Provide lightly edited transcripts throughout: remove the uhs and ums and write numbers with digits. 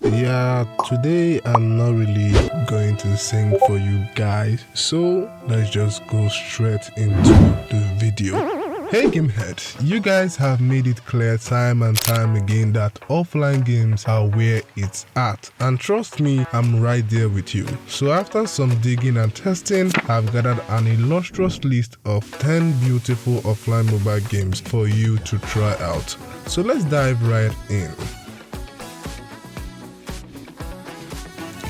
Yeah, today I'm not really going to sing for you guys, so let's just go straight into the video. Hey gameheads, you guys have made it clear time and time again that offline games are where it's at, and trust me, I'm right there with you. So after some digging and testing, I've gathered an illustrious list of 10 beautiful offline mobile games for you to try out. So let's dive right in.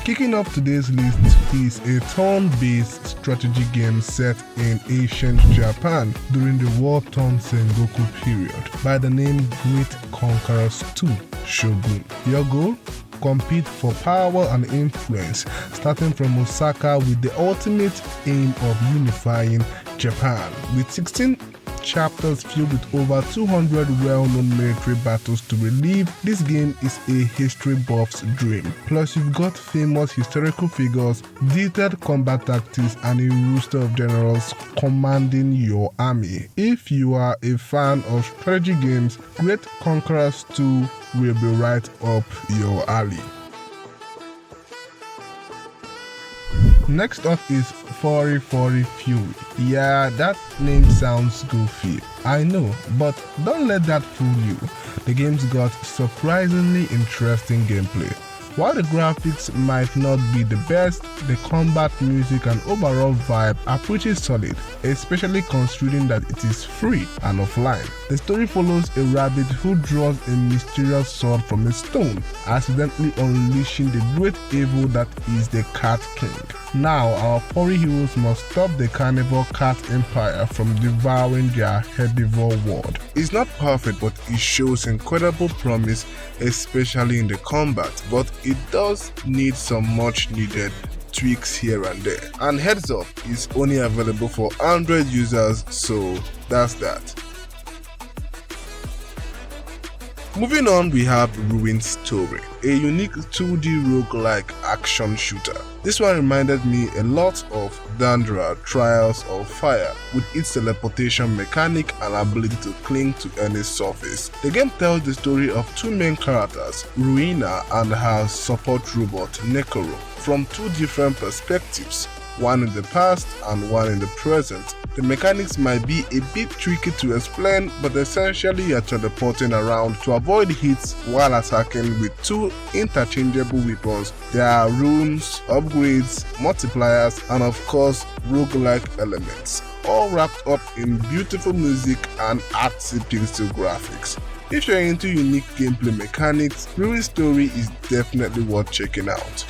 Kicking off today's list is a turn-based strategy game set in ancient Japan during the war-torn Sengoku period by the name Great Conquerors 2 Shogun. Your goal? Compete for power and influence, starting from Osaka with the ultimate aim of unifying Japan. With 16 chapters filled with over 200 well-known military battles to relive, this game is a history buff's dream. Plus you've got famous historical figures, detailed combat tactics, and a roster of generals commanding your army. If you are a fan of strategy games, Great Conquerors 2 will be right up your alley. Next up is Furi Furi Fury. Yeah, that name sounds goofy, I know, but don't let that fool you. The game's got surprisingly interesting gameplay. While the graphics might not be the best, the combat, music, and overall vibe are pretty solid, especially considering that it is free and offline. The story follows a rabbit who draws a mysterious sword from a stone, accidentally unleashing the great evil that is the Cat King. Now, our furry heroes must stop the carnivore cat empire from devouring their herbivore world. It's not perfect, but it shows incredible promise, especially in the combat, but it does need some much needed tweaks here and there. And heads up, it's only available for Android users, so that's that. Moving on, we have Ruined Story, a unique 2D roguelike action shooter. This one reminded me a lot of Dandara Trials of Fire with its teleportation mechanic and ability to cling to any surface. The game tells the story of two main characters, Ruina and her support robot Nekoro, from two different perspectives, one in the past and one in the present. The mechanics might be a bit tricky to explain, but essentially you're teleporting around to avoid hits while attacking with two interchangeable weapons. There are runes, upgrades, multipliers, and of course roguelike elements, all wrapped up in beautiful music and artsy pixel graphics. If you're into unique gameplay mechanics, Ruined Story is definitely worth checking out.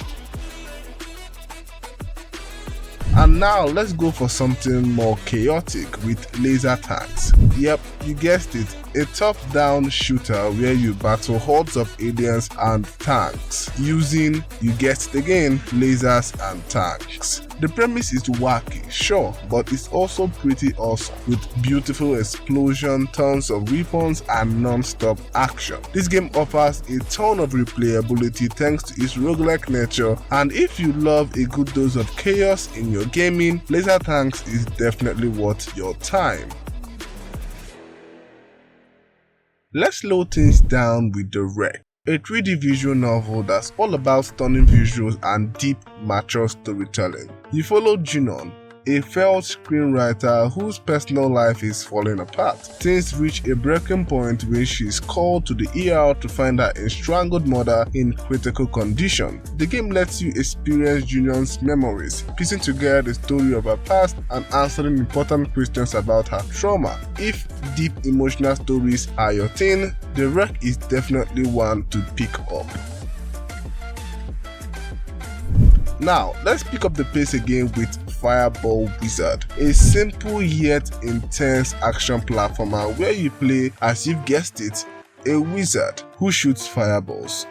And now let's go for something more chaotic with laser tanks. Yep, you guessed it, a top-down shooter where you battle hordes of aliens and tanks using, you guessed it again, lasers and tanks. The premise is wacky, sure, but it's also pretty awesome with beautiful explosion, tons of weapons, and non-stop action. This game offers a ton of replayability thanks to its roguelike nature, and if you love a good dose of chaos in your gaming, Laser Tanks is definitely worth your time. Let's slow things down with The Wreck, a 3D visual novel that's all about stunning visuals and deep, mature storytelling. You follow Junon, a failed screenwriter whose personal life is falling apart. Things reach a breaking point when she is called to the ER to find her strangled mother in critical condition. The game lets you experience Junion's memories, piecing together the story of her past and answering important questions about her trauma. If deep emotional stories are your thing, The Wreck is definitely one to pick up. Now, let's pick up the pace again with Fireball Wizard, a simple yet intense action platformer where you play, as you've guessed it, a wizard who shoots fireballs.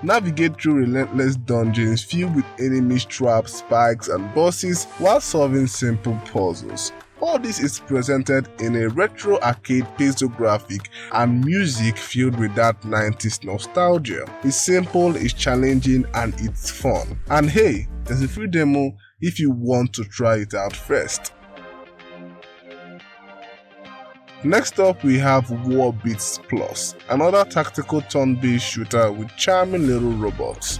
Navigate through relentless dungeons filled with enemies, traps, spikes, and bosses while solving simple puzzles. All this is presented in a retro arcade pixel graphic and music filled with that 90s nostalgia. It's simple, it's challenging, and it's fun. And hey, there's a free demo if you want to try it out first. Next up, we have Warbeats Plus, another tactical turn-based shooter with charming little robots.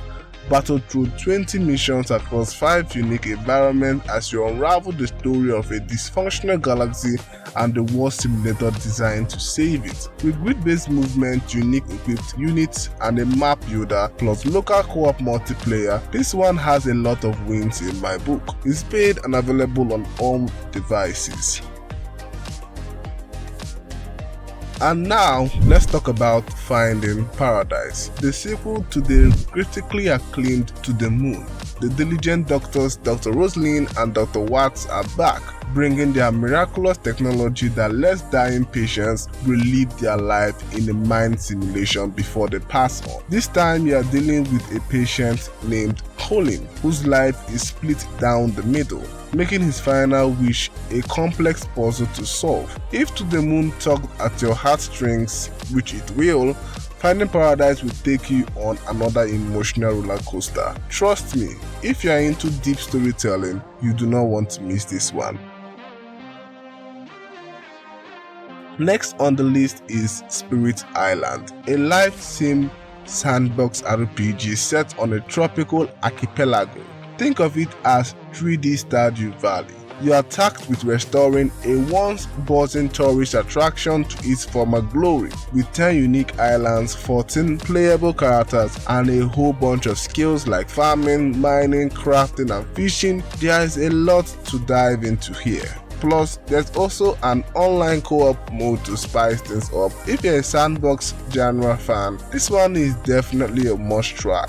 Battle through 20 missions across 5 unique environments as you unravel the story of a dysfunctional galaxy and the war simulator designed to save it. With grid-based movement, unique equipped units, and a map builder, plus local co-op multiplayer, this one has a lot of wins in my book. It's paid and available on all devices. And now, let's talk about Finding Paradise, the sequel to the critically acclaimed To the Moon. The diligent doctors Dr. Rosalind and Dr. Watts are back, bringing their miraculous technology that lets dying patients relive their life in a mind simulation before they pass on. This time, you are dealing with a patient named Colin, whose life is split down the middle, making his final wish a complex puzzle to solve. If To the Moon tugged at your heartstrings, which it will, Finding Paradise will take you on another emotional roller coaster. Trust me, if you are into deep storytelling, you do not want to miss this one. Next on the list is Spirit Island, a live-sim sandbox RPG set on a tropical archipelago. Think of it as 3D Stardew Valley. You are tasked with restoring a once buzzing tourist attraction to its former glory. With 10 unique islands, 14 playable characters, and a whole bunch of skills like farming, mining, crafting, and fishing, there is a lot to dive into here. Plus, there's also an online co-op mode to spice things up. If you're a sandbox genre fan, this one is definitely a must-try.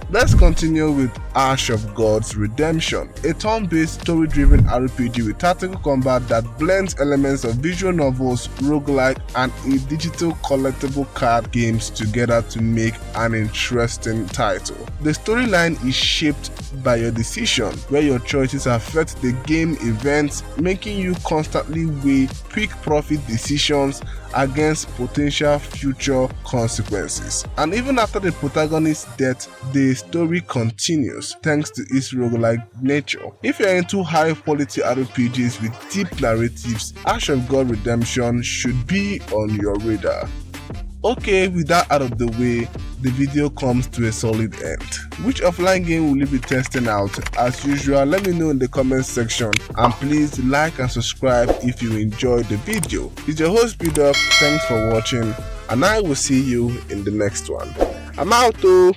Let's continue with Ash of God's Redemption, a turn-based story-driven RPG with tactical combat that blends elements of visual novels, roguelike, and a digital collectible card games together to make an interesting title. The storyline is shaped by your decision, where your choices affect the game events, making you constantly weigh quick profit decisions against potential future consequences. And even after the protagonist's death, the story continues thanks to its roguelike nature. If you're into high quality RPGs with deep narratives, Ash of God Redemption should be on your radar. Okay, with that out of the way, the video comes to a solid end. Which offline game will you be testing out? As usual, let me know in the comment section, and please like and subscribe if you enjoyed the video. It's your host BDuff, thanks for watching, and I will see you in the next one. I'm out though.